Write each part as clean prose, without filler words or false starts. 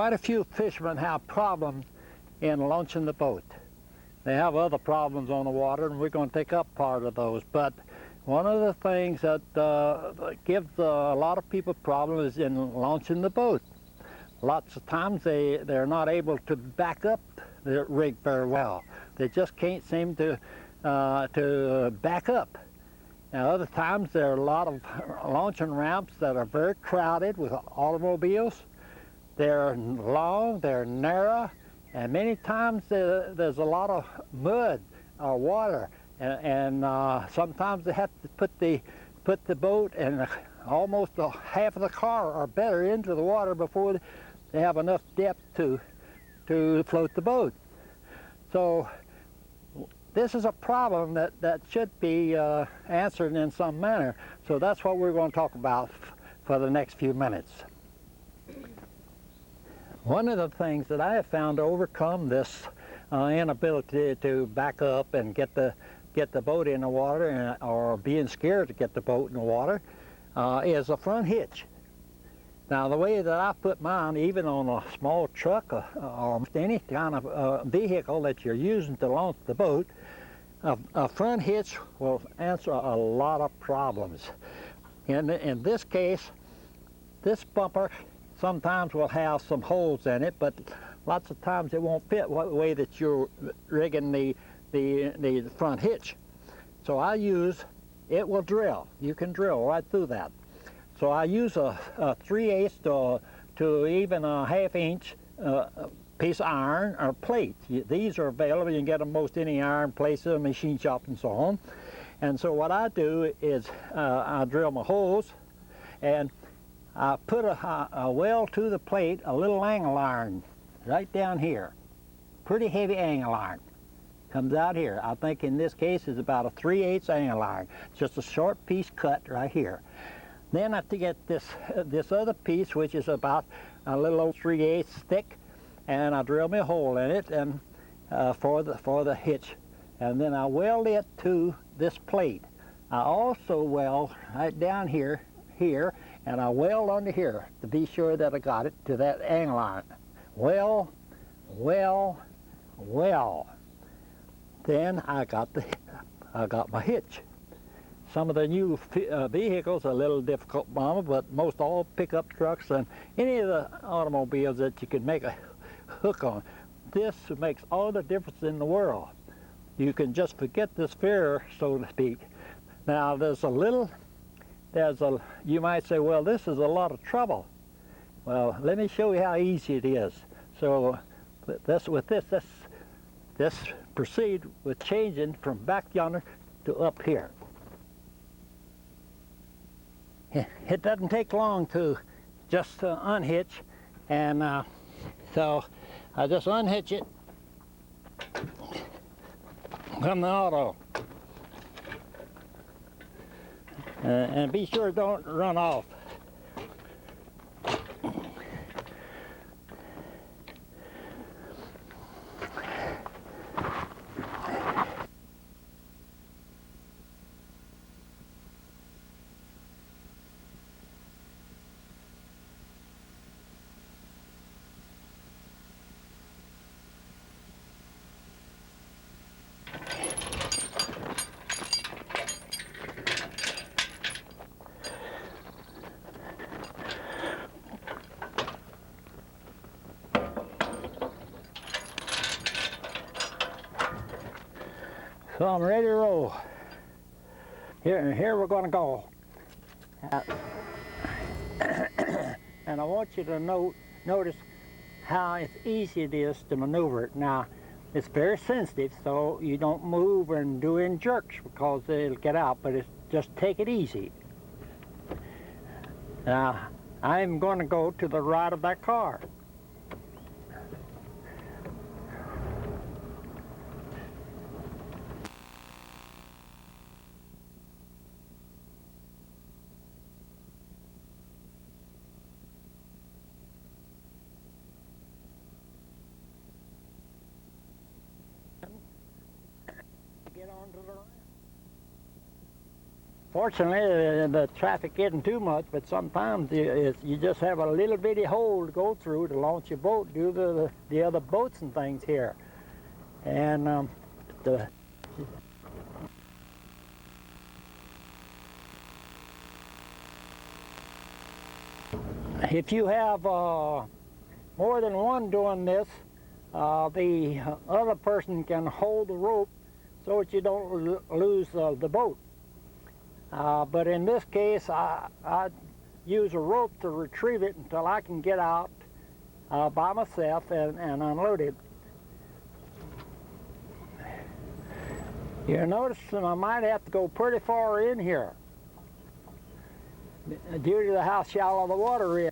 quite a few fishermen have problems in launching the boat. They have other problems on the water, and we're going to take up part of those. But one of the things that gives a lot of people problems is in launching the boat. Lots of times they're not able to back up the rig very well. They just can't seem to back up. Now, other times there are a lot of launching ramps that are very crowded with automobiles. They're long, they're narrow, and many times there's a lot of mud or water, and sometimes they have to put the boat and almost half of the car or better into the water before they have enough depth to float the boat. So this is a problem that should be answered in some manner. So that's what we're going to talk about for the next few minutes. One of the things that I have found to overcome this inability to back up and get the boat in the water, or being scared to get the boat in the water, is a front hitch. Now, the way that I put mine, even on a small truck or any kind of vehicle that you're using to launch the boat, a front hitch will answer a lot of problems. In this case, this bumper sometimes will have some holes in it, but lots of times it won't fit the way that you're rigging the front hitch. So it will drill. You can drill right through that. So I use a 3/8 to even a 1/2 inch piece of iron or plate. These are available. You can get them most any iron places, machine shop and so on. And so what I do is I drill my holes, and I put a well to the plate, a little angle iron right down here. Pretty heavy angle iron. Comes out here. I think in this case it's about a 3/8 angle iron. Just a short piece cut right here. Then I have to get this other piece, which is about a little over 3/8 thick, and I drill me a hole in it and for the hitch, and then I weld it to this plate. I also weld right down here, and I weld under here to be sure that I got it to that angle iron. Well. Then I got my hitch. Some of the new vehicles are a little difficult, Mama, but most all pickup trucks and any of the automobiles that you can make a hook on. This makes all the difference in the world. You can just forget this fear, so to speak. Now, you might say, well, this is a lot of trouble. Well, let me show you how easy it is. So let's proceed with changing from back yonder to up here. It doesn't take long to just unhitch, and so I just unhitch it from the auto, and be sure it don't run off. So I'm ready to roll. Here we're going to go. And I want you to notice how easy it is to maneuver it. Now, it's very sensitive, so you don't move and do it in jerks because it'll get out, but just take it easy. Now, I'm going to go to the right of that car. Get onto the ramp. Fortunately, the traffic isn't too much, but sometimes you just have a little bitty hole to go through to launch your boat due to the other boats and things here. And if you have more than one doing this, the other person can hold the rope so that you don't lose the boat. But in this case, I use a rope to retrieve it until I can get out by myself and unload it. You notice that I might have to go pretty far in here due to how shallow the water is.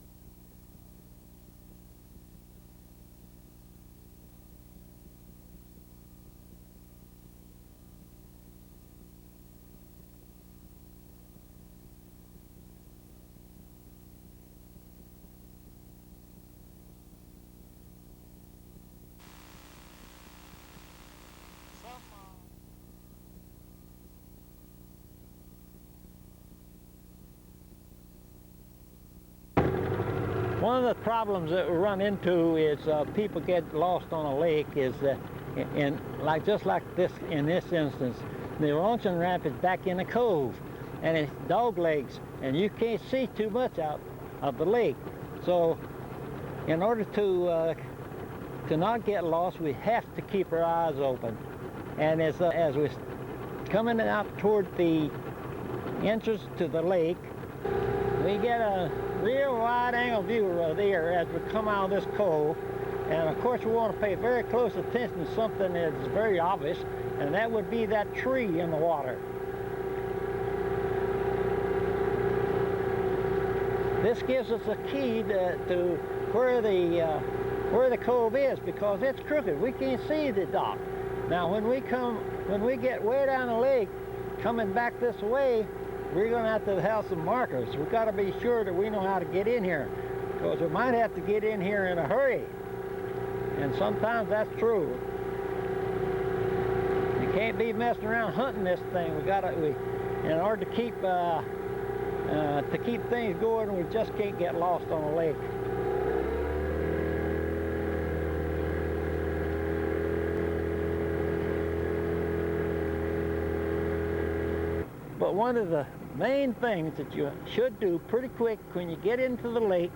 One of the problems that we run into is people get lost on a lake is just like this in this instance, the launching ramp is back in a cove and it's dog legs and you can't see too much out of the lake. So in order to not get lost, we have to keep our eyes open. And as we're coming out toward the entrance to the lake, we get a real wide-angle view there as we come out of this cove. And of course we want to pay very close attention to something that's very obvious, and that would be that tree in the water. This gives us a key to where the cove is, because it's crooked. We can't see the dock. Now when we get way down the lake, coming back this way, we're going to have some markers. We've got to be sure that we know how to get in here, because we might have to get in here in a hurry. And sometimes that's true. You can't be messing around hunting this thing. In order to keep things going, we just can't get lost on a lake. But one of the main things that you should do pretty quick when you get into the lake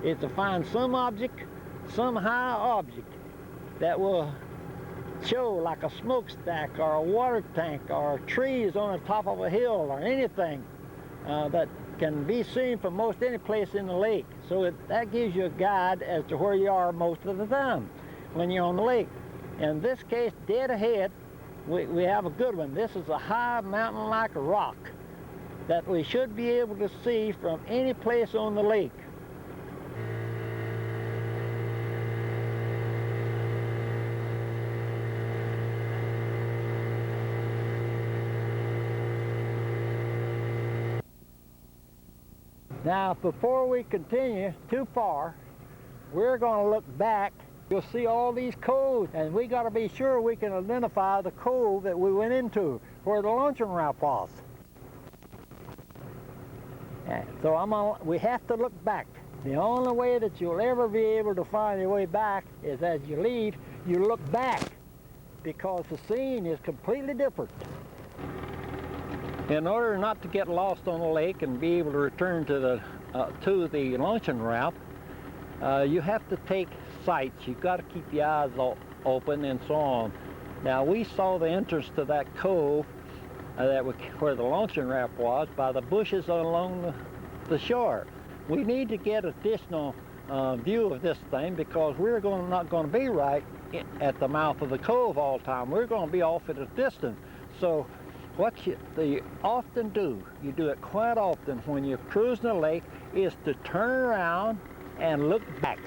is to find some object, some high object that will show, like a smokestack or a water tank or trees on the top of a hill or anything that can be seen from most any place in the lake. So that gives you a guide as to where you are most of the time when you're on the lake. In this case, dead ahead, we have a good one. This is a high mountain-like rock that we should be able to see from any place on the lake. Now, before we continue too far, we're going to look back. You'll see all these coves, and we got to be sure we can identify the cove that we went into, where the launching ramp was. So we have to look back. The only way that you'll ever be able to find your way back is as you leave, you look back, because the scene is completely different. In order not to get lost on the lake and be able to return to the launching ramp, you have to take sights. You've got to keep your eyes open and so on. Now, we saw the entrance to that cove where the launching ramp was by the bushes along the shore. We need to get additional view of this thing, because we're not going to be right at the mouth of the cove all the time. We're going to be off at a distance. So what you often do, you do it quite often when you're cruising the lake, is to turn around and look back.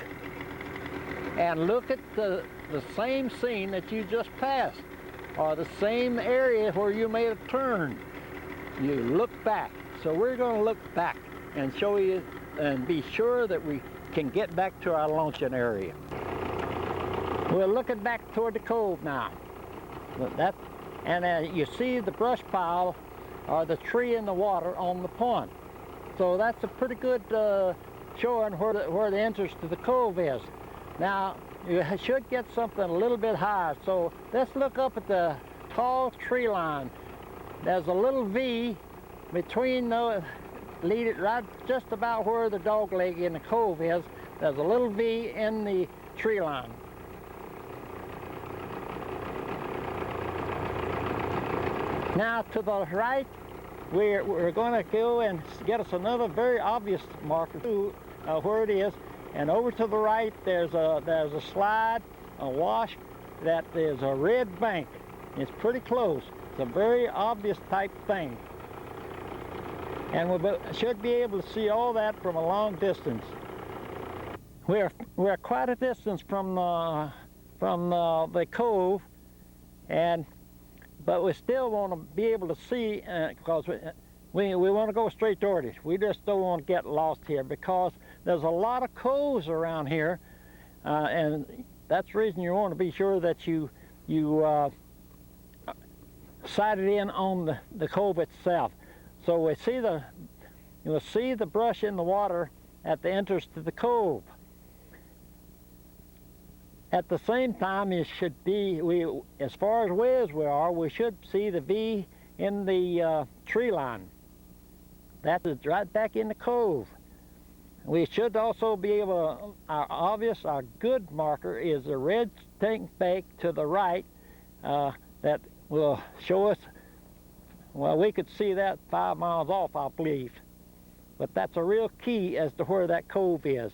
And look at the same scene that you just passed, or the same area where you made a turn. You look back. So we're going to look back and show you and be sure that we can get back to our launching area. We're looking back toward the cove now. And you see the brush pile or the tree in the water on the pond. So that's a pretty good showing where the entrance to the cove is. Now, you should get something a little bit higher. So let's look up at the tall tree line. There's a little V between the, lead it right just about where the dog leg in the cove is. There's a little V in the tree line. Now to the right, we're going to go and get us another very obvious marker too, where it is. And over to the right, there's a slide, a wash, that is a red bank. It's pretty close. It's a very obvious type thing. And we should be able to see all that from a long distance. We're quite a distance from the cove, but we still want to be able to see, because we want to go straight toward it. We just don't want to get lost here, because there's a lot of coves around here, and that's the reason you want to be sure that you sight it in on the cove itself. So you'll see the brush in the water at the entrance to the cove. At the same time, it should be, as far as we are, we should see the V in the tree line. That is right back in the cove. We should also be able to, our good marker is the red tank bank to the right, that will show us, well, we could see that 5 miles off, I believe. But that's a real key as to where that cove is.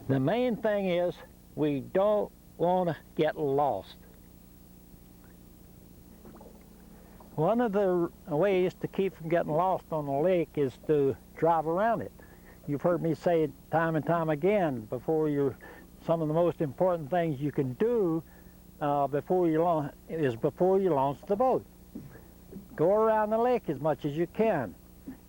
The main thing is we don't want to get lost. One of the ways to keep from getting lost on the lake is to drive around it. You've heard me say it time and time again, some of the most important things you can do before you launch the boat. Go around the lake as much as you can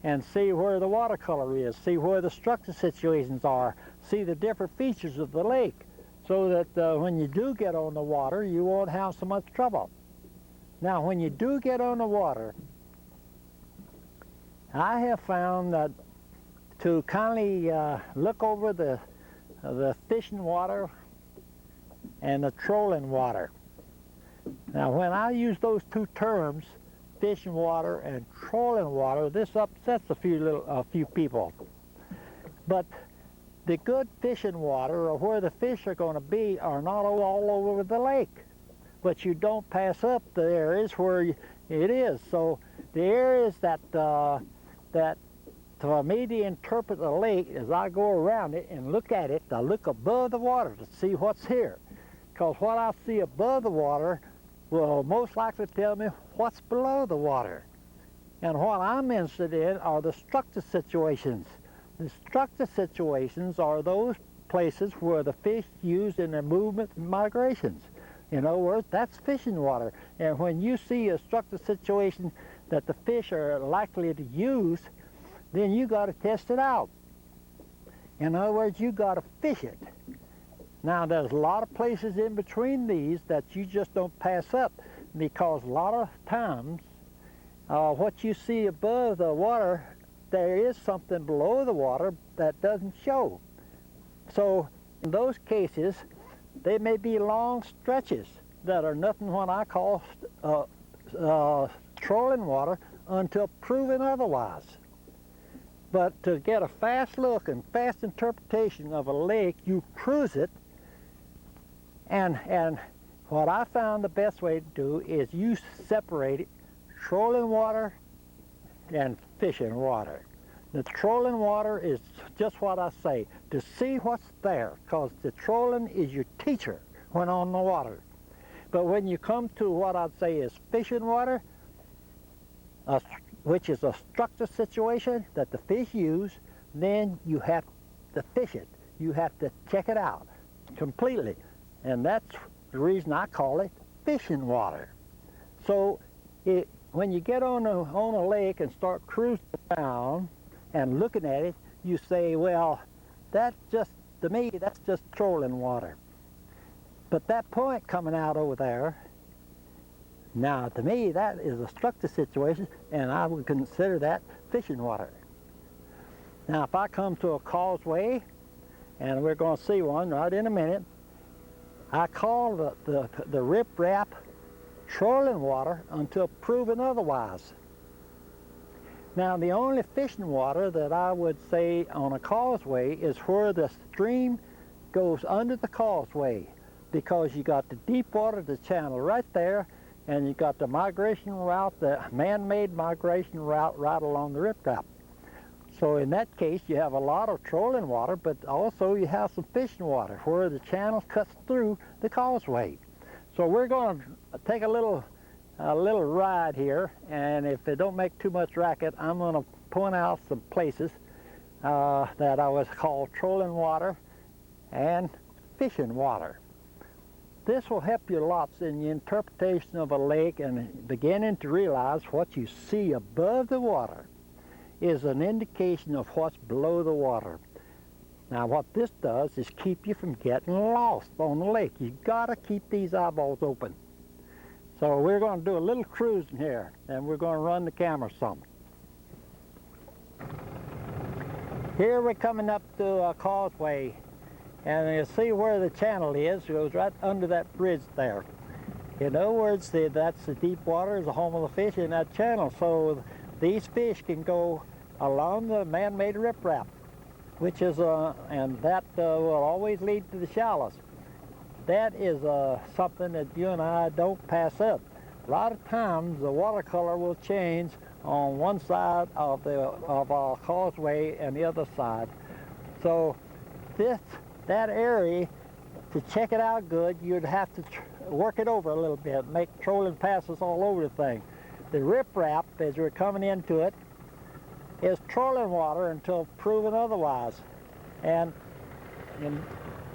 and see where the watercolor is, see where the structure situations are, see the different features of the lake, so that when you do get on the water, you won't have so much trouble. Now, when you do get on the water, I have found that to kindly look over the fishing water and the trolling water. Now, when I use those two terms, fishing water and trolling water, this upsets a few people. But the good fishing water, or where the fish are going to be, are not all over the lake. But you don't pass up the areas where it is. So the areas that for me to interpret the lake, as I go around it and look at it, I look above the water to see what's here. Because what I see above the water will most likely tell me what's below the water. And what I'm interested in are the structure situations. The structure situations are those places where the fish use in their movement and migrations. In other words, that's fishing water. And when you see a structure situation that the fish are likely to use, then you got to test it out. In other words, you got to fish it. Now, there's a lot of places in between these that you just don't pass up, because a lot of times what you see above the water, there is something below the water that doesn't show. So in those cases, they may be long stretches that are nothing what I call trolling water until proven otherwise. But to get a fast look and fast interpretation of a lake, you cruise it, and what I found the best way to do is you separate it, trolling water and fishing water. The trolling water is just what I say, to see what's there, because the trolling is your teacher when on the water. But when you come to what I'd say is fishing water, which is a structure situation that the fish use, then you have to fish it. You have to check it out completely. And that's the reason I call it fishing water. So when you get on a lake and start cruising around and looking at it, you say, well, to me, that's just trolling water. But that point coming out over there, now to me that is a structure situation, and I would consider that fishing water. Now if I come to a causeway, and we're going to see one right in a minute, I call the riprap trolling water until proven otherwise. Now the only fishing water that I would say on a causeway is where the stream goes under the causeway, because you got the deep water, the channel right there, and you got the migration route, the man-made migration route right along the riprap. So in that case you have a lot of trolling water, but also you have some fishing water where the channel cuts through the causeway. So we're going to take a little ride here, and if it don't make too much racket, I'm going to point out some places that I was called trolling water and fishing water. This will help you lots in your interpretation of a lake, and beginning to realize what you see above the water is an indication of what's below the water. Now what this does is keep you from getting lost on the lake. You've got to keep these eyeballs open. So we're going to do a little cruising here, and we're going to run the camera some. Here we're coming up to a causeway, and you see where the channel is. It goes right under that bridge there. In other words, that's the deep water, is the home of the fish in that channel. So these fish can go along the man-made riprap, which is and that will always lead to the shallows. That is something that you and I don't pass up. A lot of times the watercolor will change on one side of our causeway and the other side. So that area, to check it out good, you'd have to work it over a little bit, make trolling passes all over the thing. The riprap, as we're coming into it, is trolling water until proven otherwise. And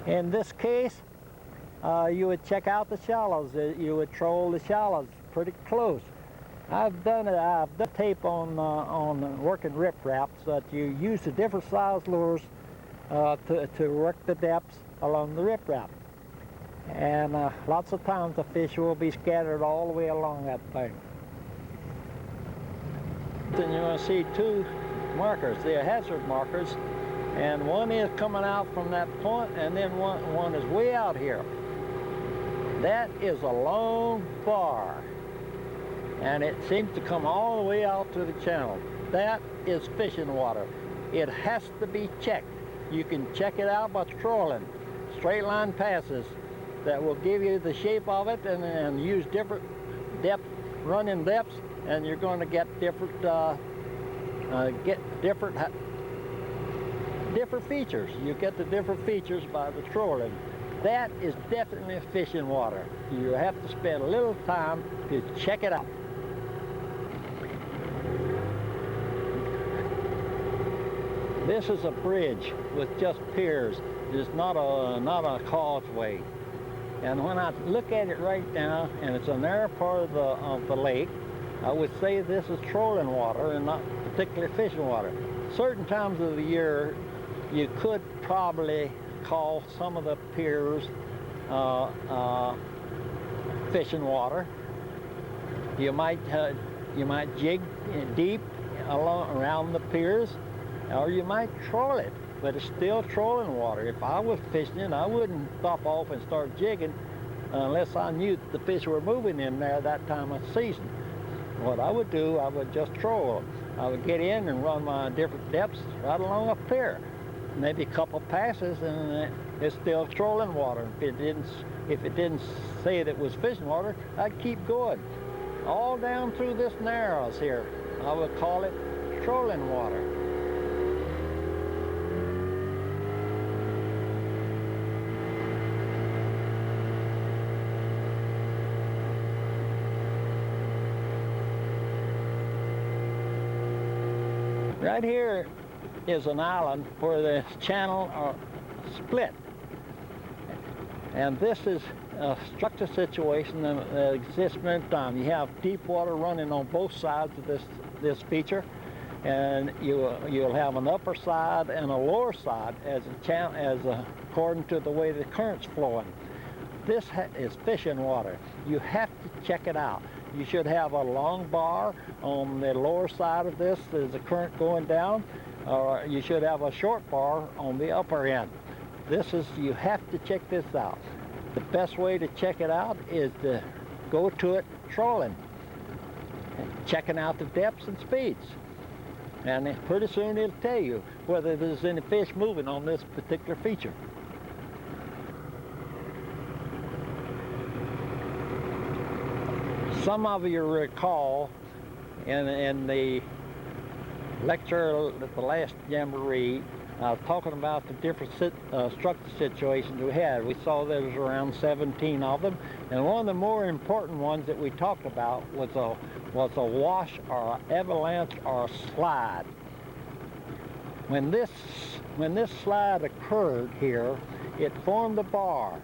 in this case, you would check out the shallows. You would troll the shallows pretty close. I've done tape on working ripraps that you use the different size lures to work the depths along the riprap. And lots of times the fish will be scattered all the way along that thing. Then you're going to see two markers. They're hazard markers, and one is coming out from that point, and then one is way out here. That is a long bar, and it seems to come all the way out to the channel. That is fishing water. It has to be checked. You can check it out by trolling straight line passes that will give you the shape of it, and use different running depths, and you're going to get different different features. You get the different features by the trolling. That is definitely fishing water. You have to spend a little time to check it out. This is a bridge with just piers. It's not a causeway. And when I look at it right now, and it's a narrow part of the lake, I would say this is trolling water and not particularly fishing water. Certain times of the year, you could probably call some of the piers fishing water. You might jig deep around the piers, or you might troll it, but it's still trolling water. If I was fishing it, I wouldn't stop off and start jigging unless I knew the fish were moving in there that time of season. What I would do, I would just troll. I would get in and run my different depths right along a pier. Maybe a couple passes, and it's still trolling water. If it didn't say that it was fishing water, I'd keep going. All down through this narrows here, I would call it trolling water. Right here is an island where the channel are split. And this is a structure situation that exists many times. You have deep water running on both sides of this feature, and you'll have an upper side and a lower side according to the way the current's flowing. This is fishing water. You have to check it out. You should have a long bar on the lower side of this as the current going down, or you should have a short bar on the upper end. You have to check this out. The best way to check it out is to go to it trolling, checking out the depths and speeds. And pretty soon it'll tell you whether there's any fish moving on this particular feature. Some of you recall in the lecture at the last Jamboree, I was talking about the different structure situations we had. We saw there was around 17 of them, and one of the more important ones that we talked about was a wash or an avalanche or a slide. When this slide occurred here, it formed a bar,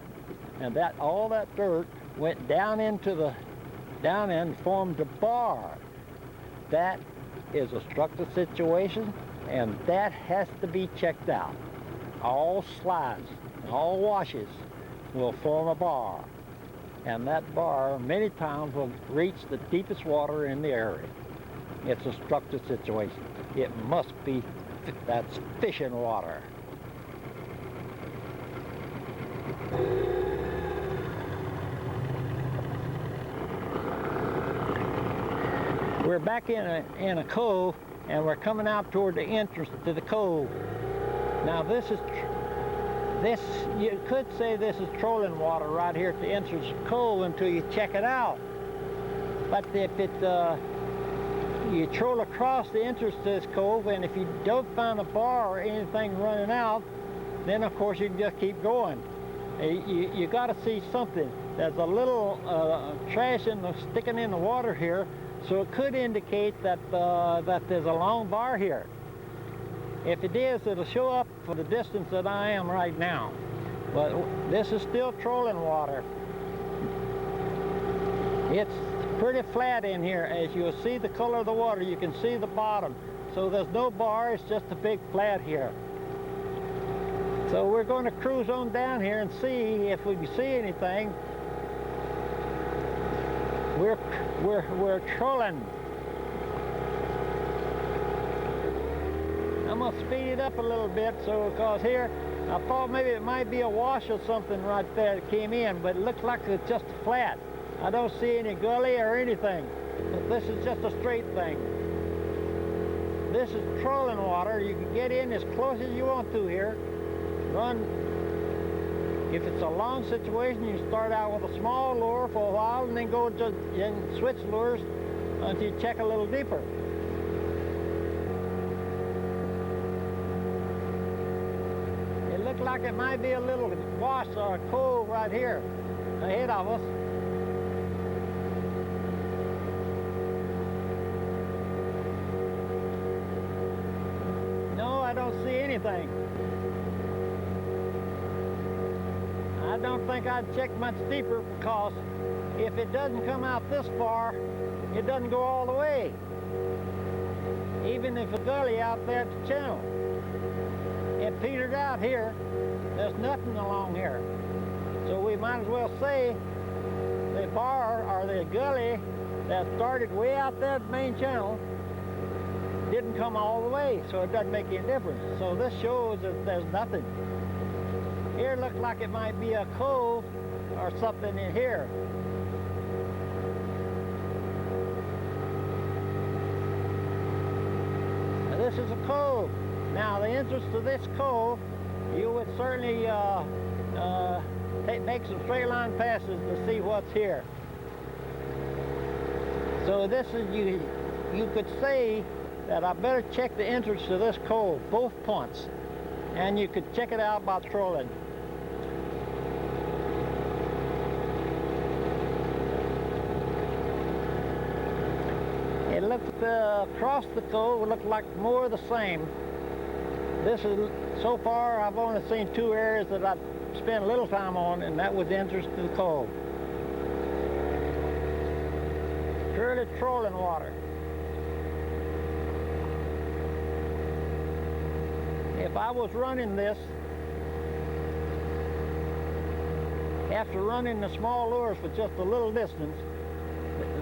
and all that dirt went down and formed a bar. That is a structure situation, and that has to be checked out. All slides, all washes will form a bar, and that bar many times will reach the deepest water in the area. It's a structure situation. It must be, that's fishing water. We're back in a cove, and we're coming out toward the entrance to the cove. Now you could say this is trolling water right here at the entrance of the cove until you check it out. But if you troll across the entrance to this cove, and if you don't find a bar or anything running out, then of course you can just keep going. You got to see something. There's a little trash sticking in the water here, so it could indicate that there's a long bar here. If it is, it'll show up for the distance that I am right now. But this is still trolling water. It's pretty flat in here. As you'll see the color of the water, you can see the bottom. So there's no bar, it's just a big flat here. So we're going to cruise on down here and see if we can see anything. We're trolling. I'm going to speed it up a little bit, because here I thought maybe it might be a wash or something right there that came in, but it looks like it's just flat. I don't see any gully or anything. But this is just a straight thing. This is trolling water. You can get in as close as you want to here. Run. If it's a long situation, you start out with a small lure for a while and then and switch lures until you check a little deeper. It looks like it might be a little wash or a cove right here ahead of us. No, I don't see anything. I don't think I'd check much deeper, because if it doesn't come out this far, it doesn't go all the way. Even if a gully out there at the channel, it petered out here. There's nothing along here. So we might as well say the bar or the gully that started way out there at the main channel didn't come all the way, so it doesn't make any difference. So this shows that there's nothing. Here looks like it might be a cove or something in here. Now this is a cove. Now the entrance to this cove, you would certainly make some straight line passes to see what's here. So this is, you could say that I better check the entrance to this cove, both points, and you could check it out by trolling. It looks across the cove, it looked like more of the same. This is, so far I've only seen two areas that I've spent a little time on, and that was the entrance to the cove. Purely trolling water. If I was running this, after running the small lures for just a little distance,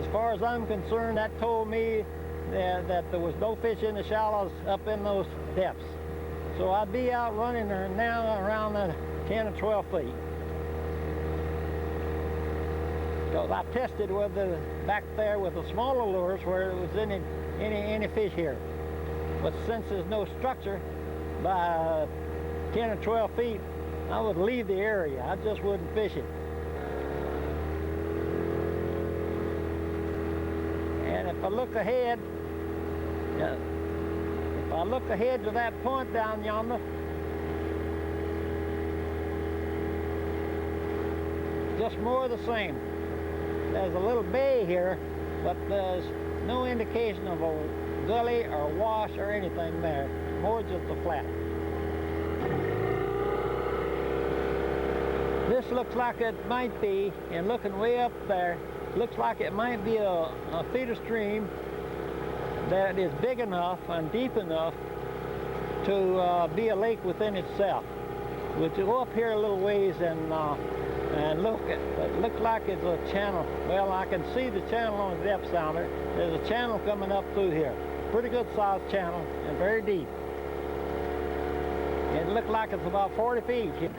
as far as I'm concerned, that told me that there was no fish in the shallows up in those depths. So I'd be out running her now around the 10 or 12 feet. Because I tested with back there with the smaller lures where there was any fish here. But since there's no structure, by 10 or 12 feet, I would leave the area. I just wouldn't fish it. And if I look ahead, to that point down yonder, just more of the same. There's a little bay here, but there's no indication of a gully or wash or anything there. More just a flat. This looks like it might be, and looking way up there, looks like it might be a feeder stream that is big enough and deep enough to be a lake within itself. We'll go up here a little ways and look. It looks like it's a channel. Well, I can see the channel on the depth sounder. There's a channel coming up through here. Pretty good sized channel and very deep. It looked like it's about 40 feet.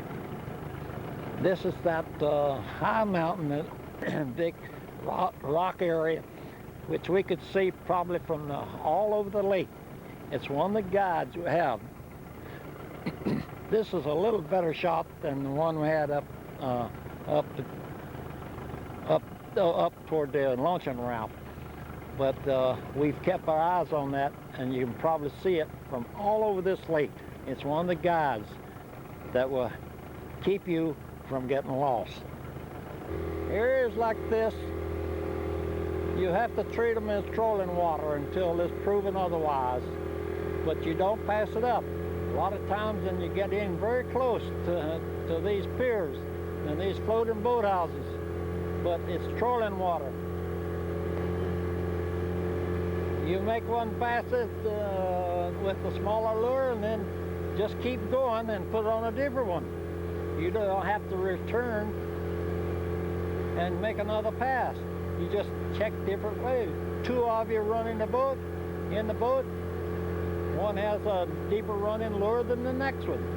This is that high mountain, big rock area, which we could see probably from all over the lake. It's one of the guides we have. This is a little better shot than the one we had up toward the launching route. But we've kept our eyes on that, and you can probably see it from all over this lake. It's one of the guides that will keep you from getting lost. Areas like this, you have to treat them as trolling water until it's proven otherwise, but you don't pass it up. A lot of times when you get in very close to these piers and these floating boathouses, but it's trolling water. You make one pass it with the smaller lure and then just keep going and put on a deeper one. You don't have to return and make another pass. You just check different ways. Two of you running the boat, in the boat. One has a deeper running lure than the next one.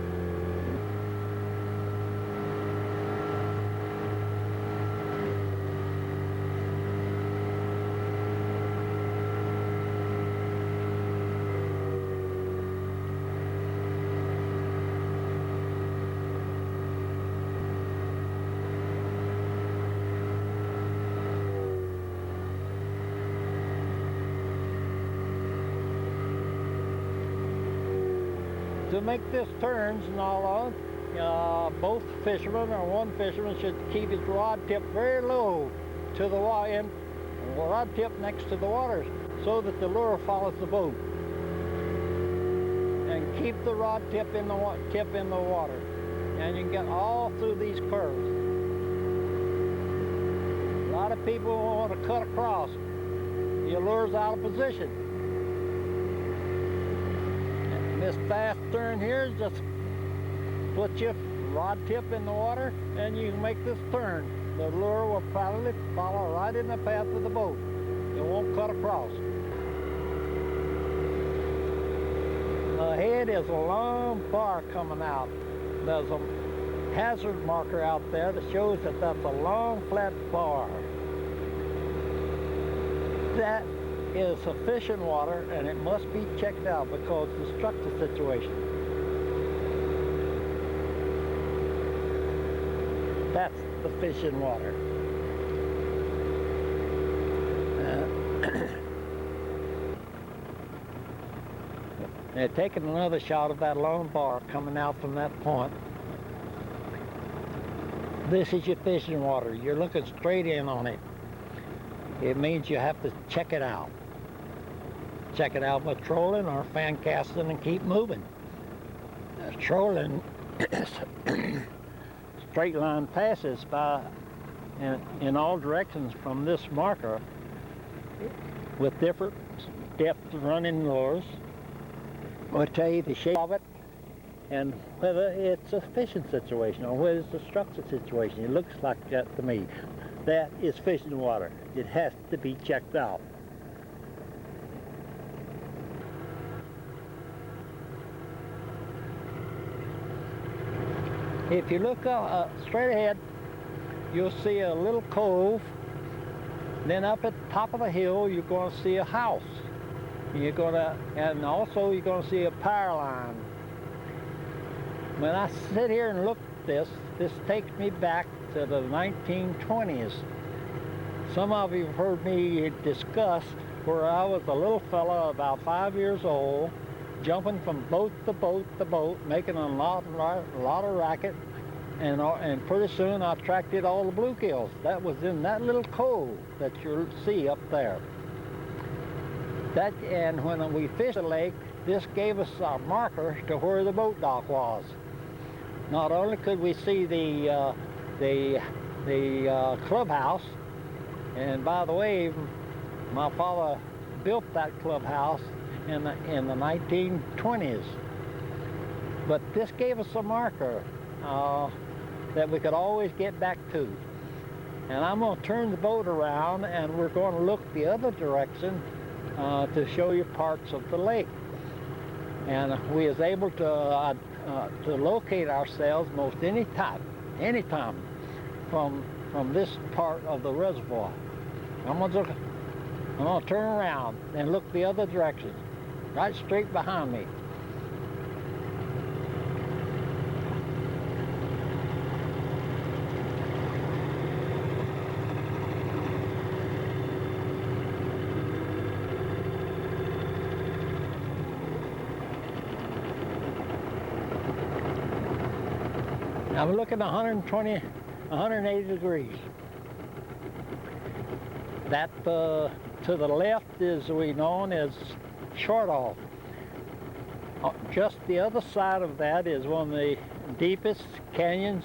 To make this turns and all of, both fishermen or one fisherman should keep his rod tip very low to the water, rod tip next to the water, so that the lure follows the boat. And keep the rod tip in the water, and you can get all through these curves. A lot of people want to cut across. Your lure's out of position. This fast turn here, just put your rod tip in the water and you can make this turn. The lure will probably follow right in the path of the boat. It won't cut across. Ahead is a long bar coming out. There's a hazard marker out there that shows that that's a long flat bar. That is sufficient water, and it must be checked out because of the structure situation. That's the fishing water. They're taking another shot of that long bar coming out from that point. This is your fishing water. You're looking straight in on it. It means you have to check it out. Check it out by trolling or fan casting and keep moving. Trolling straight line passes by in all directions from this marker with different depth running lures. I'll tell you the shape of it and whether it's a fishing situation or whether it's a structure situation. It looks like that to me. That is fishing water. It has to be checked out. If you look straight ahead, you'll see a little cove. Then up at the top of the hill, you're going to see a house. And also you're going to see a power line. When I sit here and look at this takes me back to the 1920s. Some of you have heard me discuss where I was a little fella about 5 years old, jumping from boat to boat to boat, making a lot of racket, and pretty soon I attracted all the bluegills. That was in that little cove that you see up there. And when we fished the lake, this gave us a marker to where the boat dock was. Not only could we see the clubhouse, and by the way, my father built that clubhouse in the 1920s. But this gave us a marker that we could always get back to. And I'm going to turn the boat around, and we're going to look the other direction to show you parts of the lake. And we was able to locate ourselves most anytime from this part of the reservoir. I'm going to turn around and look the other direction, right straight behind me. I'm looking 180 degrees. That to the left is we know as short off. Just the other side of that is one of the deepest canyons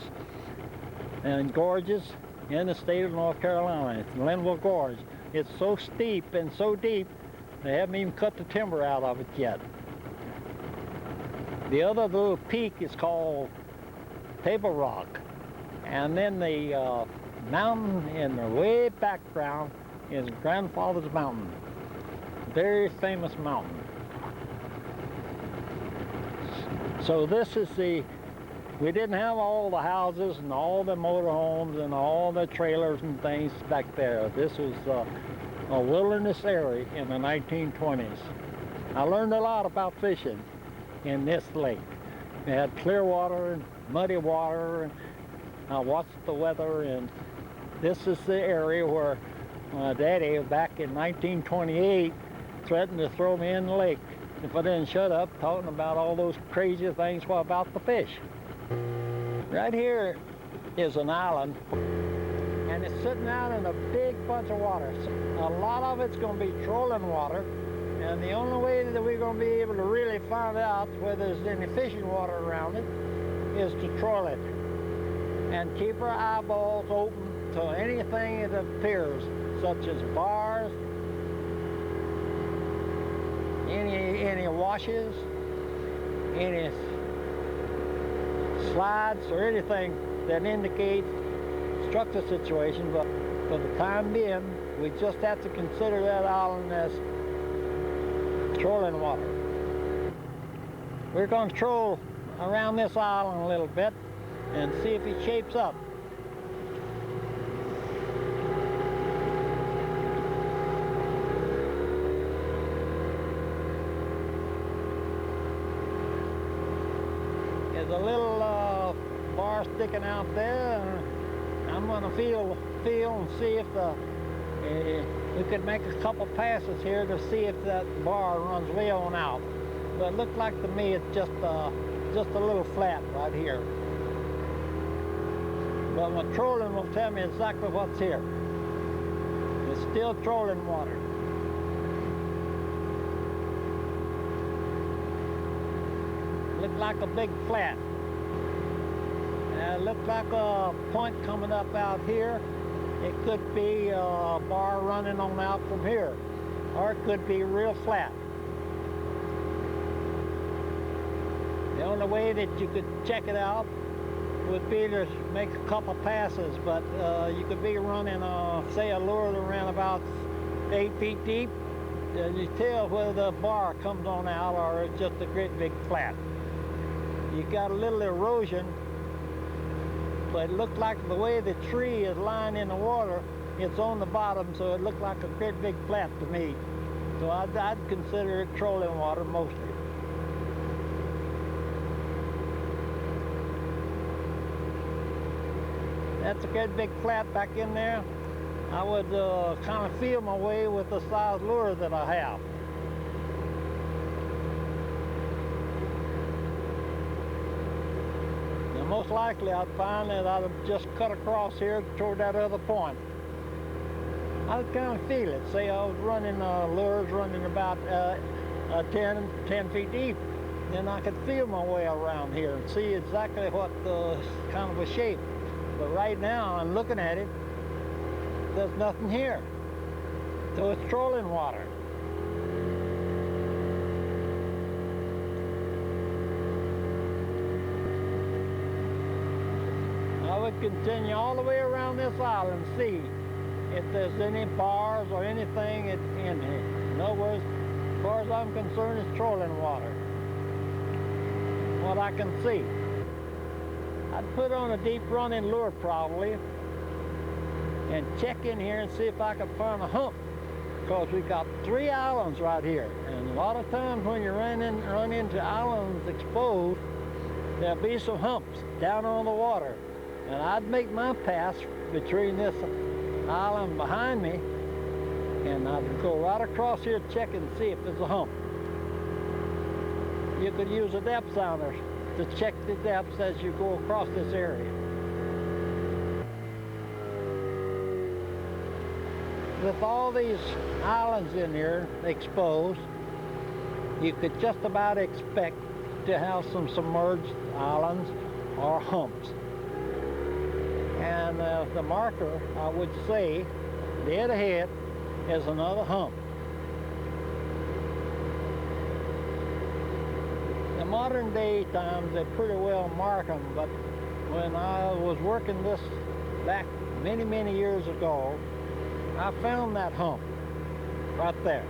and gorges in the state of North Carolina. It's Linville Gorge. It's so steep and so deep, they haven't even cut the timber out of it yet. The other little peak is called Table Rock, and then the mountain in the way background is Grandfather's Mountain, very famous mountain. So this is we didn't have all the houses and all the motorhomes and all the trailers and things back there. This was a wilderness area in the 1920s. I learned a lot about fishing in this lake. They had clear water and muddy water, and I watched the weather, and this is the area where my daddy back in 1928 threatened to throw me in the lake if I didn't shut up talking about all those crazy things about the fish. Right here is an island, and it's sitting out in a big bunch of water. A lot of it's going to be trolling water, and the only way that we're going to be able to really find out whether there's any fishing water around it is to troll it and keep our eyeballs open to anything that appears, such as bars, any washes, any slides, or anything that indicates structure situation. But for the time being, we just have to consider that island as trolling water. We're going to troll around this island a little bit and see if it shapes up. There's a little bar sticking out there, and I'm going to feel and see if we could make a couple passes here to see if that bar runs way on out. But it looks like to me it's just a little flat right here. But my trolling will tell me exactly what's here. It's still trolling water. Looks like a big flat. It looks like a point coming up out here. It could be a bar running on out from here, or it could be real flat. The only way that you could check it out would be to make a couple passes, but you could be running, say, a lure around about 8 feet deep, and you tell whether the bar comes on out or it's just a great big flat. You got a little erosion, but it looked like the way the tree is lying in the water, it's on the bottom, so it looked like a great big flat to me. So I'd consider it trolling water mostly. That's a great big flat back in there. I would kind of feel my way with the size lure that I have. Now, most likely I'd find that I'd just cut across here toward that other point. I'd kind of feel it. Say I was running lures running about 10 feet deep. Then I could feel my way around here and see exactly what kind of a shape. But right now, I'm looking at it, there's nothing here. So it's trolling water. I would continue all the way around this island and see if there's any bars or anything in here. In other words, as far as I'm concerned, it's trolling water. What I can see. I'd put on a deep running lure probably and check in here and see if I could find a hump, because we got 3 islands right here, and a lot of times when you run into islands exposed, there'll be some humps down on the water, and I'd make my pass between this island behind me, and I'd go right across here check and see if there's a hump. You could use a depth sounder to check the depths as you go across this area. With all these islands in here exposed, you could just about expect to have some submerged islands or humps. And the marker, I would say, dead ahead is another hump. In modern day times, they pretty well mark them, but when I was working this back many, many years ago, I found that hump right there.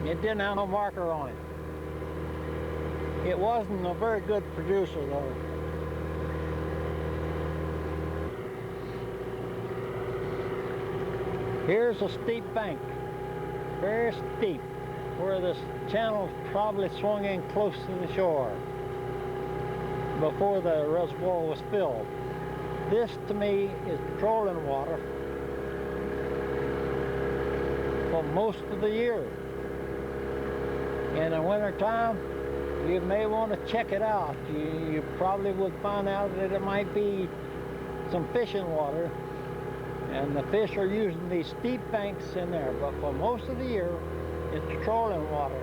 It didn't have no marker on it. It wasn't a very good producer though. Here's a steep bank, very steep, where this channel probably swung in close to the shore before the reservoir was filled. This to me is trolling water for most of the year. In the winter time, you may want to check it out. You probably would find out that it might be some fishing water, and the fish are using these steep banks in there, but for most of the year, it's trolling water.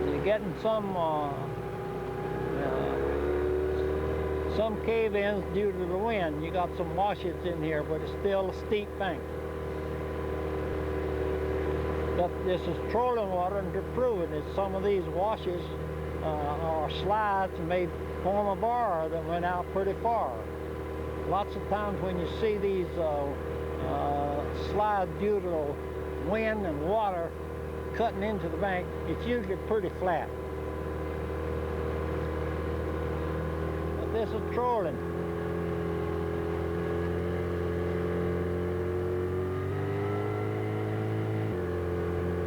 You're getting some cave-ins due to the wind. You got some washes in here, but it's still a steep bank. But this is trolling water, and to prove it, is some of these washes or slides may form a bar that went out pretty far. Lots of times when you see these slides due to wind and water cutting into the bank, it's usually pretty flat. But this is trolling.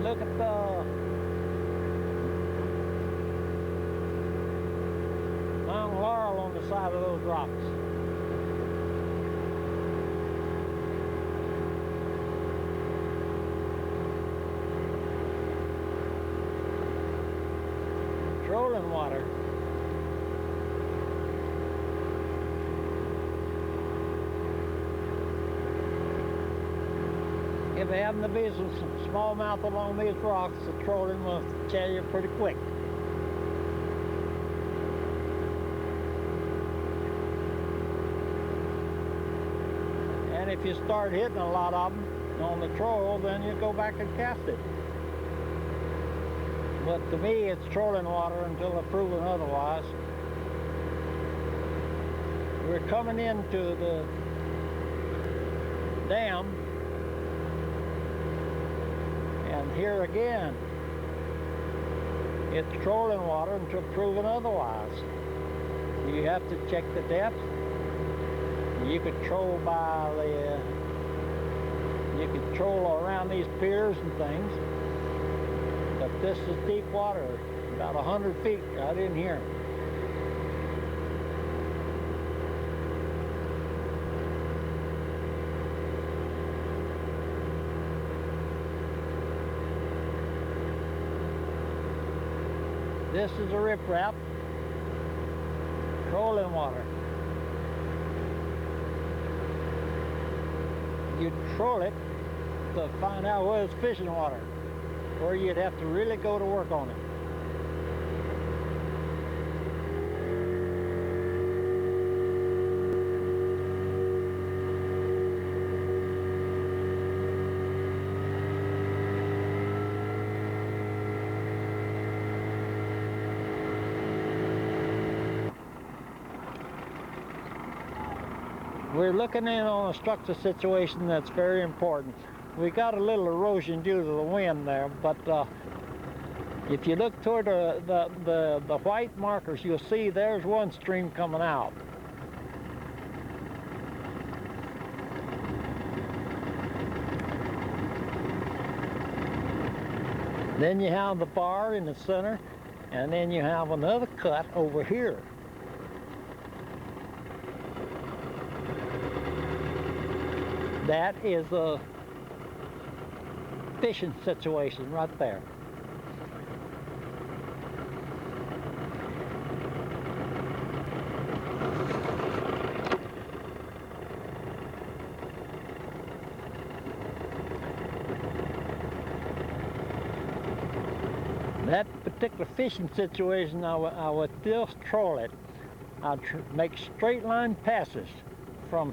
Look at the Mount Laurel on the side of those rocks. Trolling water. If there happen to be some smallmouth along these rocks, the trolling will tell you pretty quick. And if you start hitting a lot of them on the troll, then you go back and cast it. But to me, it's trolling water until they're proven otherwise. We're coming into the dam, and here again, it's trolling water until proven otherwise. You have to check the depth. You could troll by the, you could troll around these piers and things. But this is deep water, about 100 feet right in here. This is a riprap, trolling water. You'd troll it to find out whether it's fishing water, or you'd have to really go to work on it. We're looking in on a structure situation that's very important. We got a little erosion due to the wind there, but if you look toward the white markers, you'll see there's one stream coming out. Then you have the bar in the center, and then you have another cut over here. That is a fishing situation right there. That particular fishing situation, I would still troll it. I'd make straight line passes from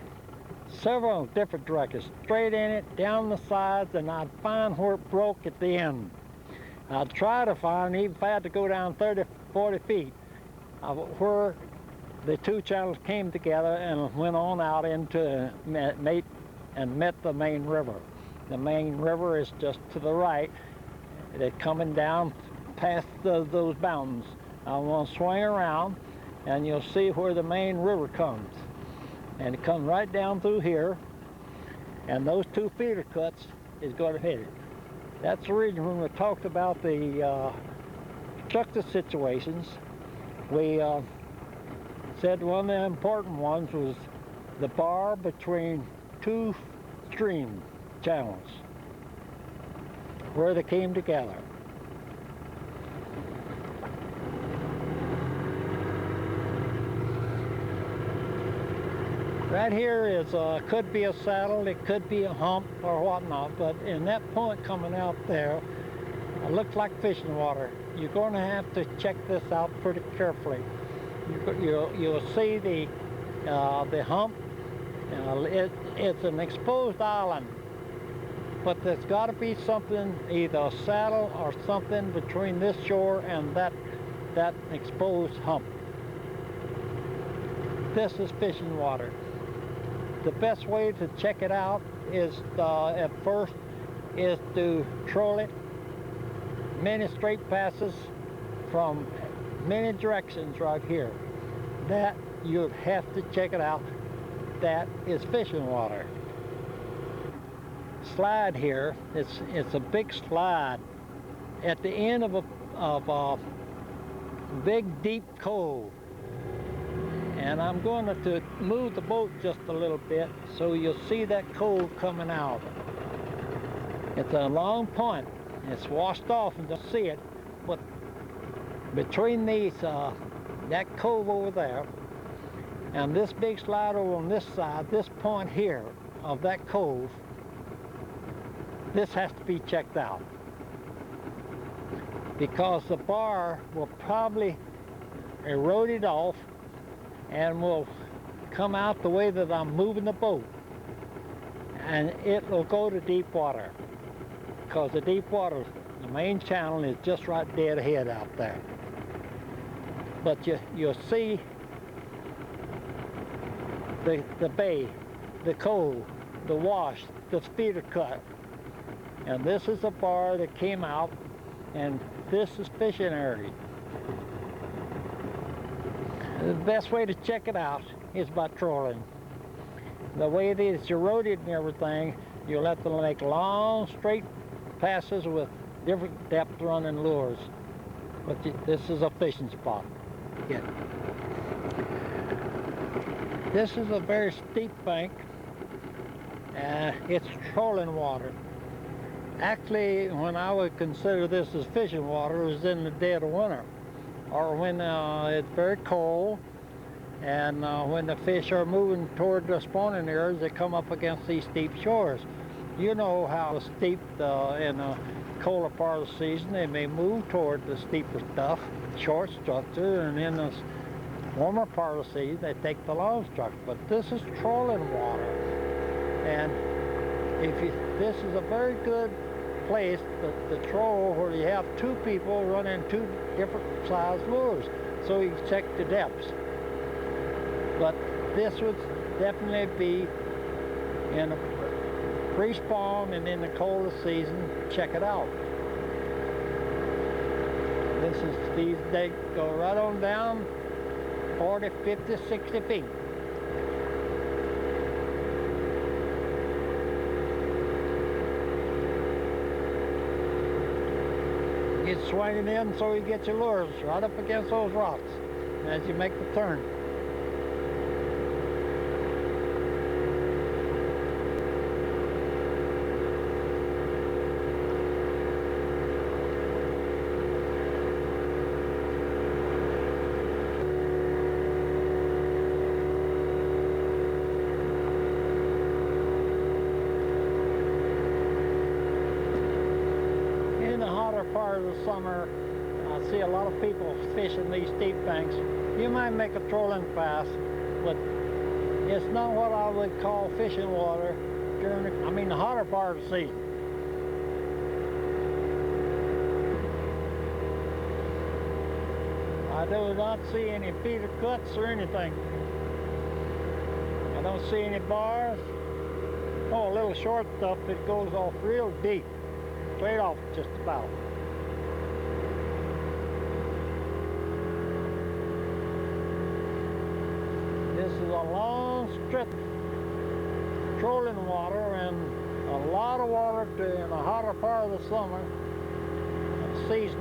several different directions, straight in it, down the sides, and I'd find where it broke at the end. I'd try to find, even if I had to go down 30, 40 feet, where the two channels came together and went on out into met the main river. The main river is just to the right. They're coming down past those mountains. I'm going to swing around, and you'll see where the main river comes. And it comes right down through here, and those two feeder cuts is going to hit it. That's the reason when we talked about the structure situations, we said one of the important ones was the bar between two stream channels, where they came together. Right here is could be a saddle, it could be a hump or whatnot, but in that point coming out there, it looks like fishing water. You're going to have to check this out pretty carefully. You'll see the hump. It's an exposed island, but there's got to be something, either a saddle or something between this shore and that exposed hump. This is fishing water. The best way to check it out is at first is to troll it many straight passes from many directions right here. That you'd have to check it out. That is fishing water. Slide here, it's a big slide at the end of a big deep cove. And I'm going to move the boat just a little bit so you'll see that cove coming out. It's a long point. It's washed off and don't see it, but between these, that cove over there and this big slide over on this side, this point here of that cove, this has to be checked out, because the bar will probably erode it off and will come out the way that I'm moving the boat, and it will go to deep water, because the deep water, the main channel is just right dead ahead out there. But you'll see the bay, the cove, the wash, the feeder cut. And this is a bar that came out, and this is fishing area. The best way to check it out is by trolling. The way it is eroded and everything, you'll have to make long, straight passes with different depth running lures. But this is a fishing spot. Yeah. This is a very steep bank. It's trolling water. Actually, when I would consider this as fishing water, it was in the dead of winter, or when it's very cold, and when the fish are moving toward the spawning areas, they come up against these steep shores. You know how steep in the colder part of the season, they may move toward the steeper stuff, short structure, and in the warmer part of the season, they take the long structure. But this is trolling water, and this is a very good place to troll, where you have two people running two different size lures, so you can check the depths. But this would definitely be in a pre-spawn and in the coldest season. Check it out. They go right on down 40, 50, 60 feet. Get swinging in so you get your lures right up against those rocks as you make the turn. Part of the summer, I see a lot of people fishing these steep banks. You might make a trolling pass, but it's not what I would call fishing water during the hotter part of the season. I do not see any feeder cuts or anything. I don't see any bars. Oh, a little short stuff that goes off real deep, straight off just about. This is a long stretch of trolling water, and a lot of water in the hotter part of the summer season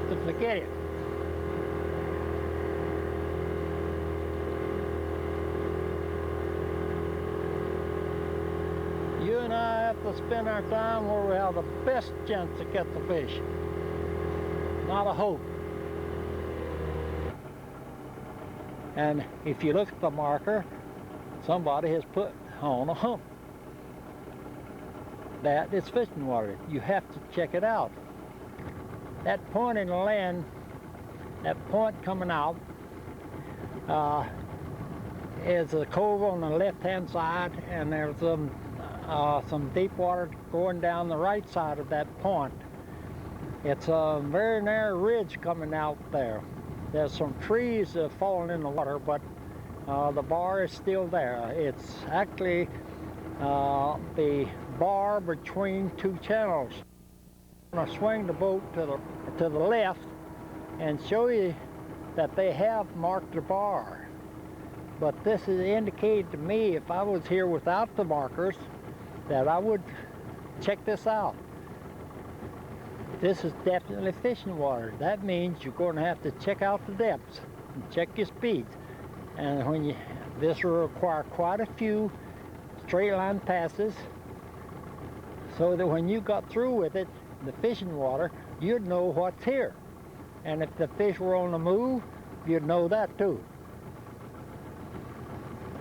to forget it. You and I have to spend our time where we have the best chance to get the fish, not a hope. And if you look at the marker, somebody has put on a hump. That is fishing water. You have to check it out. That point in the land, that point coming out, is a cove on the left-hand side, and there's some deep water going down the right side of that point. It's a very narrow ridge coming out there. There's some trees that have fallen in the water, but the bar is still there. It's actually the bar between two channels. I'm going to swing the boat to the left and show you that they have marked the bar. But this is indicated to me, if I was here without the markers, that I would check this out. This is definitely fishing water. That means you're going to have to check out the depths and check your speeds. And this will require quite a few straight line passes, so that when you got through with it, the fishing water, you'd know what's here. And if the fish were on the move, you'd know that too.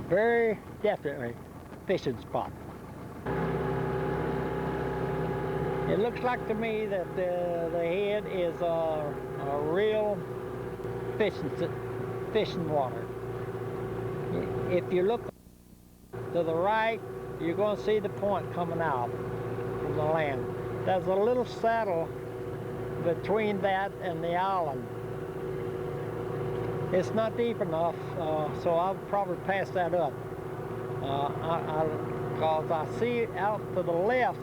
Very definitely fishing spot. It looks like to me that the head is a real fishing water. If you look to the right, you're going to see the point coming out from the land. there's a little saddle between that and the island. It's not deep enough, so I'll probably pass that up. Because I see out to the left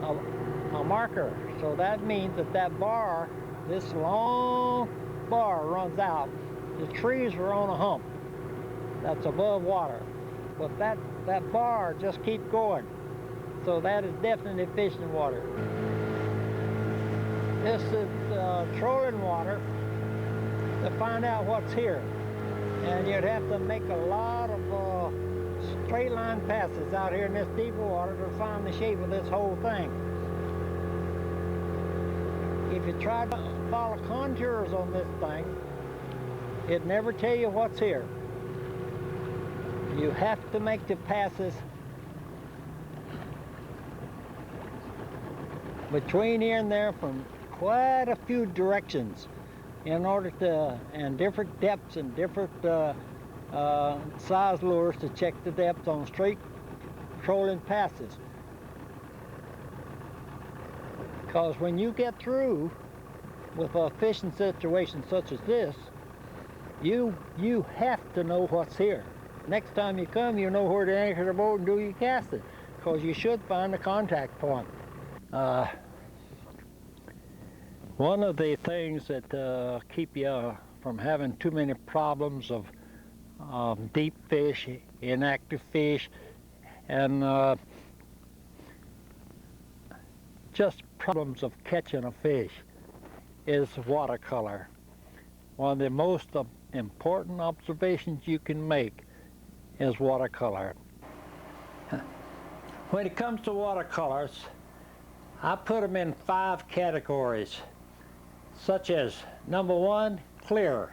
a marker, so that means that that bar, this long bar, runs out. The trees are on a hump that's above water, but that bar just keeps going, so that is definitely fishing water. This is trolling water to find out what's here, and you'd have to make a lot of straight line passes out here in this deep water to find the shape of this whole thing. If you try to follow contours on this thing, it'd never tell you what's here. You have to make the passes between here and there from quite a few directions in order to, and different depths and different size lures to check the depth on straight trolling passes. Because when you get through with a fishing situation such as this, you have to know what's here. Next time you come, you know where to anchor the boat and do your casting, because you should find a contact point. One of the things that keep you from having too many problems of deep fish, inactive fish, and just problems of catching a fish is watercolor. One of the most important observations you can make is watercolor. When it comes to watercolors, I put them in 5 categories, such as number 1, clear,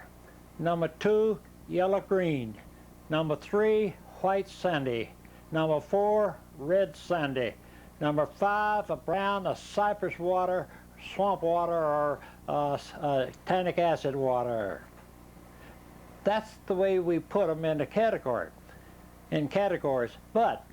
number 2, yellow-green, number 3, white sandy, number 4, red sandy, number 5, a brown, a cypress water, swamp water, or tannic acid water. That's the way we put them in categories. But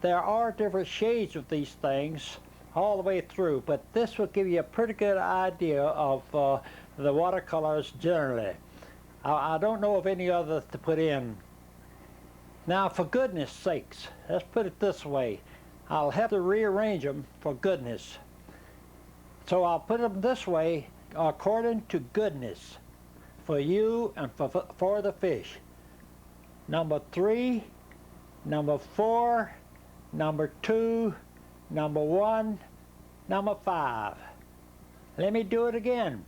there are different shades of these things all the way through, but this will give you a pretty good idea of the watercolors generally. I don't know of any others to put in. Now, for goodness sakes, let's put it this way. I'll have to rearrange them for goodness. So I'll put them this way according to goodness for you and for the fish. Number 3, number 4, number 2, number 1, number 5. Let me do it again.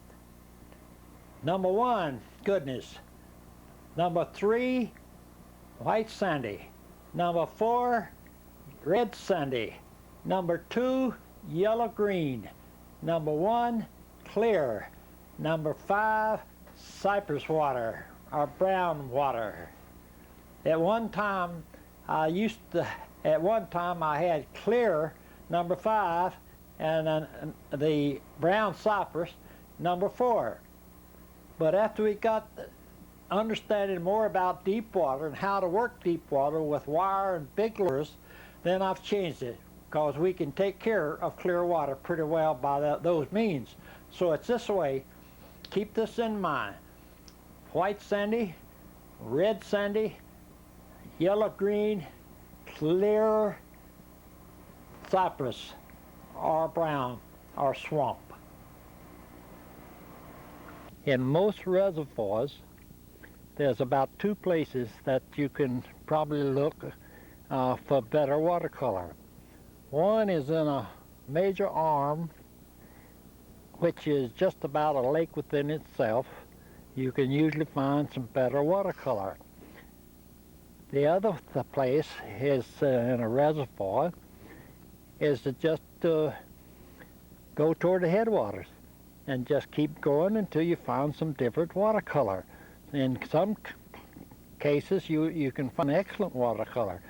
Number 1, goodness. Number 3, white sandy. Number 4, red sandy. Number 2, yellow-green. Number 1, clear. Number 5, cypress water or brown water. At one time I had clear, number 5, and the brown cypress, number 4. But after we got understanding more about deep water and how to work deep water with wire and big lures, then I've changed it, because we can take care of clear water pretty well by those means. So it's this way. Keep this in mind. White sandy, red sandy, yellow-green, clear cypress, or brown, or swamp. In most reservoirs, there's about 2 places that you can probably look for better watercolor. One is in a major arm, which is just about a lake within itself. You can usually find some better watercolor. The other place is in a reservoir, is to just go toward the headwaters and just keep going until you find some different watercolor. In some cases you can find excellent watercolor,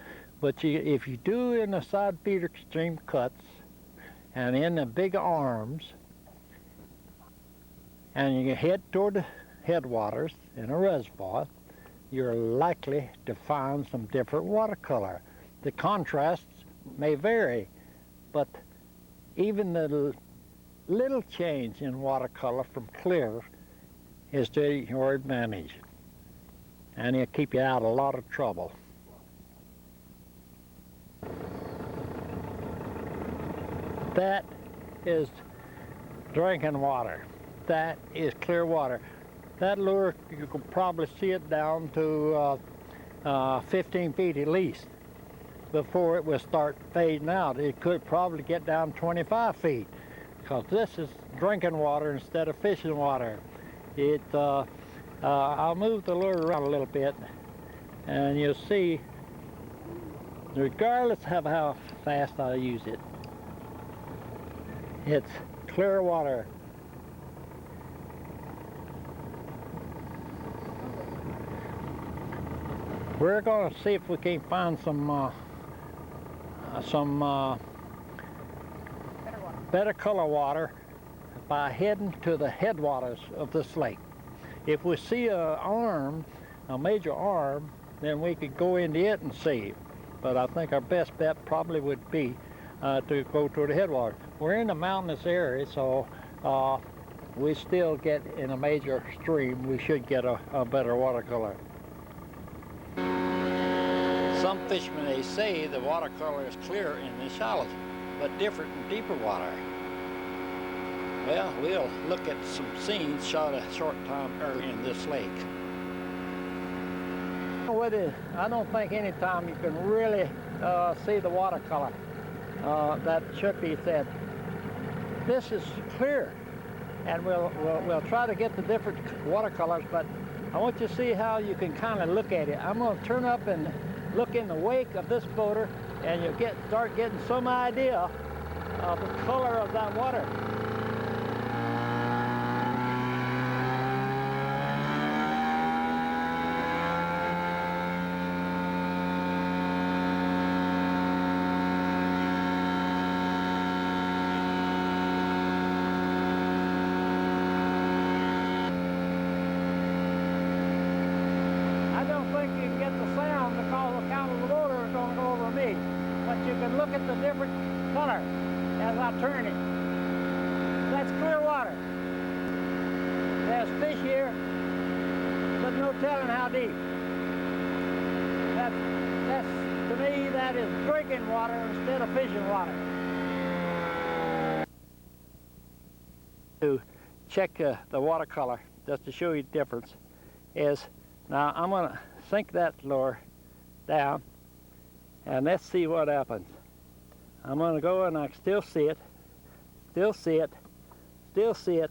but if you do in the side feeder stream cuts and in the big arms, and you head toward the headwaters in a reservoir, you're likely to find some different watercolor. The contrasts may vary, but even the little change in watercolor from clear is to your advantage, and it'll keep you out of a lot of trouble. That is drinking water. That is clear water. That lure, you can probably see it down to 15 feet at least before it will start fading out. It could probably get down 25 feet because this is drinking water instead of fishing water. I'll move the lure around a little bit and you'll see, regardless of how fast I use it, it's clear water. We're going to see if we can find some better color water by heading to the headwaters of this lake. If we see a major arm, then we could go into it and see. But I think our best bet probably would be to go to the headwaters. We're in a mountainous area, so we still get in a major stream. We should get a better watercolor. Some fishermen, they say the watercolor is clear in the shallows, but different in deeper water. Well, we'll look at some scenes shot a short time earlier in this lake. I don't think any time you can really see the watercolor. That should be said. This is clear, and we'll try to get the different watercolors, but I want you to see how you can kind of look at it. I'm going to turn up and look in the wake of this boater, and you'll start getting some idea of the color of that water. Look at the different color as I turn it. That's clear water. There's fish here, but no telling how deep. To me, that is drinking water instead of fishing water. To check the watercolor, just to show you the difference, is now I'm going to sink that lure down, and let's see what happens. I'm going to go and I still see it, still see it, still see it.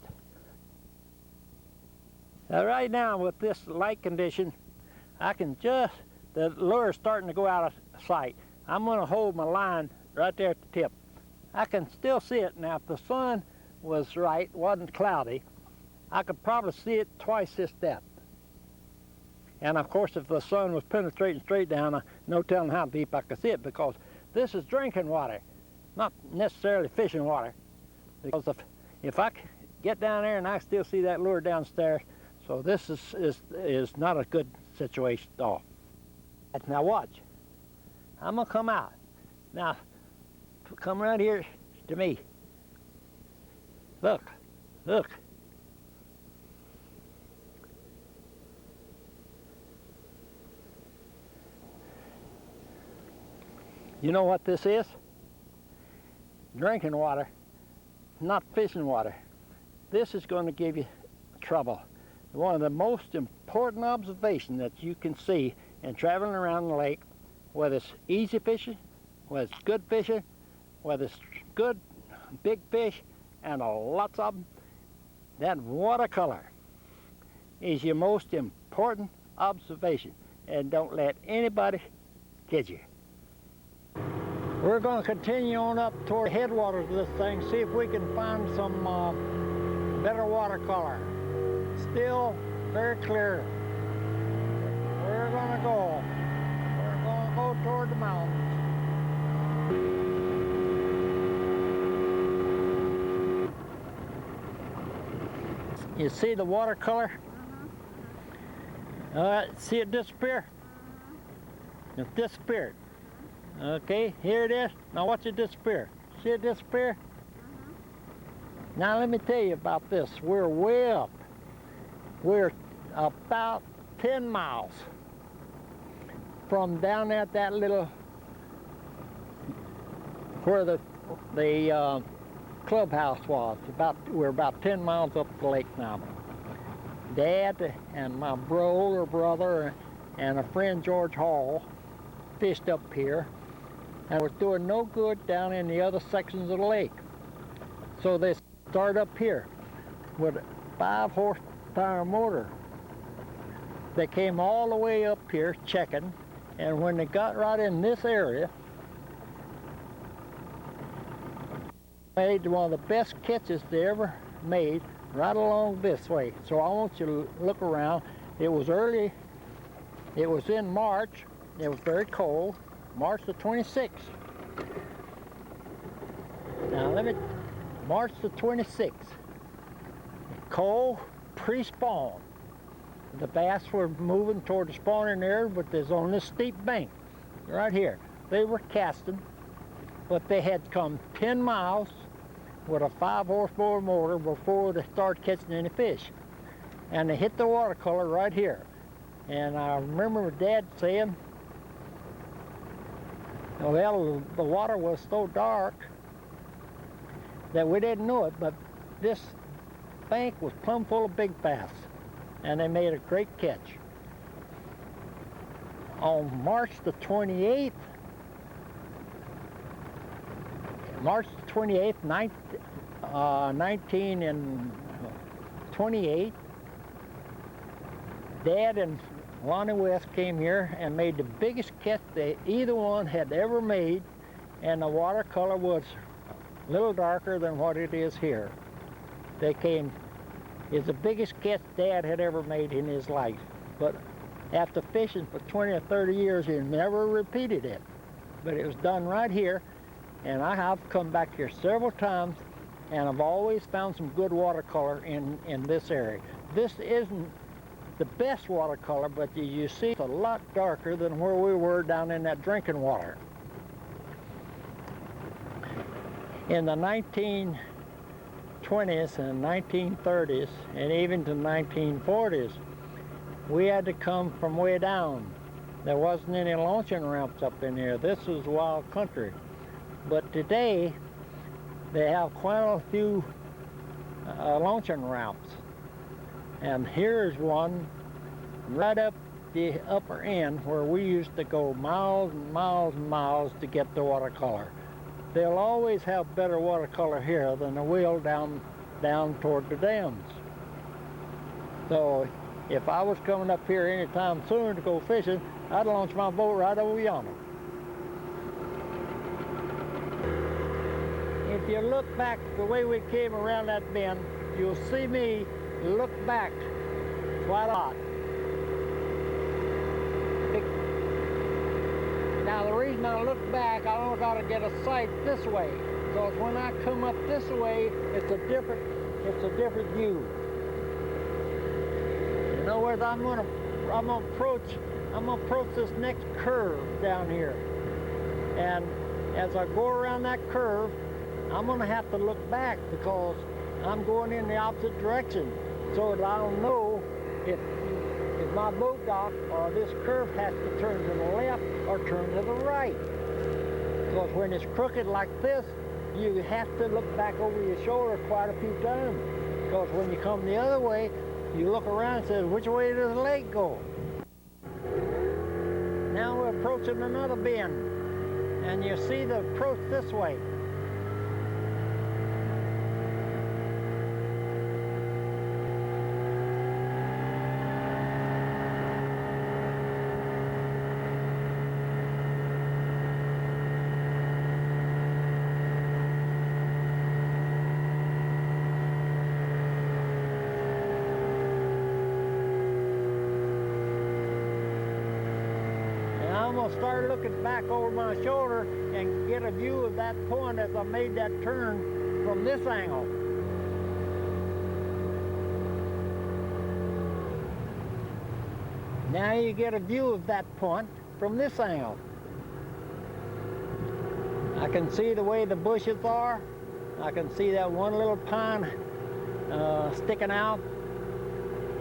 Now right now with this light condition, I can just, the lure is starting to go out of sight. I'm going to hold my line right there at the tip. I can still see it. Now if the sun was right, wasn't cloudy, I could probably see it twice this depth. And of course if the sun was penetrating straight down, no telling how deep I could see it, because this is drinking water, not necessarily fishing water. Because if I get down there and I still see that lure downstairs, so this is not a good situation at all. Now watch. I'm gonna come out. Now, come right here to me. Look, look. You know what this is? Drinking water, not fishing water. This is going to give you trouble. One of the most important observations that you can see in traveling around the lake, whether it's easy fishing, whether it's good fishing, whether it's good big fish, and lots of them, that watercolor is your most important observation. And don't let anybody kid you. We're going to continue on up toward the headwaters of this thing, see if we can find some better watercolor. Still very clear. We're going to go. We're going to go toward the mountains. You see the watercolor? All right, see it disappear? It disappeared. Okay, here it is. Now watch it disappear. See it disappear? Now let me tell you about this. We're way up. We're about 10 miles from down at that little, where the clubhouse was. We're about 10 miles up the lake now. Dad and my older brother and a friend, George Hall, fished up here and was doing no good down in the other sections of the lake. So they started up here with a 5-horsepower motor. They came all the way up here checking, and when they got right in this area, made one of the best catches they ever made right along this way. So I want you to look around. It was early, it was in March, it was very cold, March the 26th. Now March the 26th, cold, pre-spawn. The bass were moving toward the spawning area, but there's on this steep bank, right here. They were casting, but they had come 10 miles with a 5-horsepower motor before they started catching any fish. And they hit the watercolor right here. And I remember Dad saying, well, the water was so dark that we didn't know it, but this bank was plumb full of big bass, and they made a great catch. On March the 28th, March 28th, 1928, Dad and Lonnie West came here and made the biggest catch they either one had ever made, and the watercolor was a little darker than what it is here. It's the biggest catch Dad had ever made in his life, but after fishing for 20 or 30 years, he never repeated it. But it was done right here, and I have come back here several times, and I've always found some good watercolor in this area. This isn't the best watercolor, but you see it's a lot darker than where we were down in that drinking water. In the 1920s and 1930s, and even to 1940s, we had to come from way down. There wasn't any launching ramps up in here. This was wild country. But today, they have quite a few launching ramps. And here's one right up the upper end where we used to go miles and miles and miles to get the watercolor. They'll always have better watercolor here than they will down toward the dams. So if I was coming up here anytime soon to go fishing, I'd launch my boat right over yonder. If you look back the way we came around that bend, you'll see me look back quite a lot. Now the reason I look back, I don't got to get a sight this way, because when I come up this way, it's a different view. In other words, I'm gonna approach this next curve down here, and as I go around that curve, I'm gonna have to look back because I'm going in the opposite direction, so that I'll know if my boat dock or this curve has to turn to the left or turn to the right. Because when it's crooked like this, you have to look back over your shoulder quite a few times. Because when you come the other way, you look around and say, which way does the lake go? Now we're approaching another bend, and you see the approach this way. I'm going to start looking back over my shoulder and get a view of that point as I made that turn from this angle. Now you get a view of that point from this angle. I can see the way the bushes are, I can see that one little pine sticking out.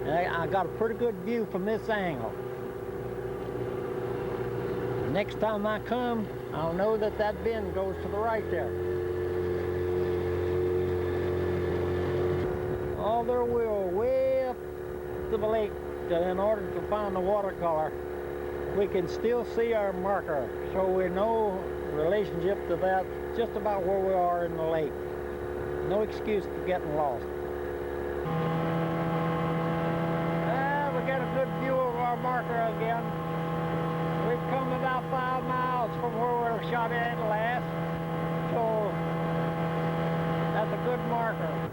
I got a pretty good view from this angle. Next time I come, I'll know that that bend goes to the right there. All their wheel way up to the lake in order to find the watercolor. We can still see our marker, so we know relationship to that just about where we are in the lake. No excuse for getting lost. We get a good view of our marker again. We've come about 5 miles from where we shot at last, so that's a good marker.